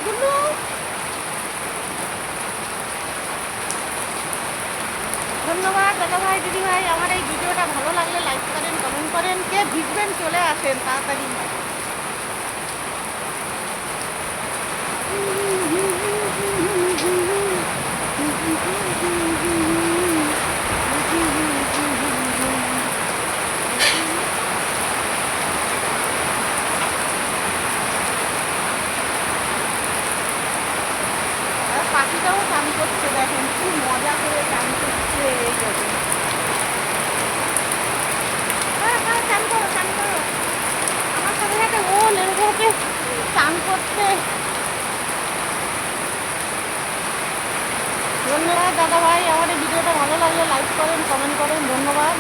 গুলু। ধন্যবাদ দাদা ভাই দিদি ভাই। আমার এই ভিডিওটা ভালো লাগলে লাইক করেন, কমেন্ট করেন। কে ভিজবেন চলে আসেন তাড়াতাড়ি। পাখিটাও চান করছে, দেখেন খুব মজা করে চান করছে। এই দেখুন, হ্যাঁ হ্যাঁ চান করো চান করো। আমার সাথে সাথে ও লেগে চান করছে। ধন্যবাদ দাদা ভাই। আমার এই ভিডিওটা ভালো লাগলে লাইক করেন, কমেন্ট করেন। ধন্যবাদ।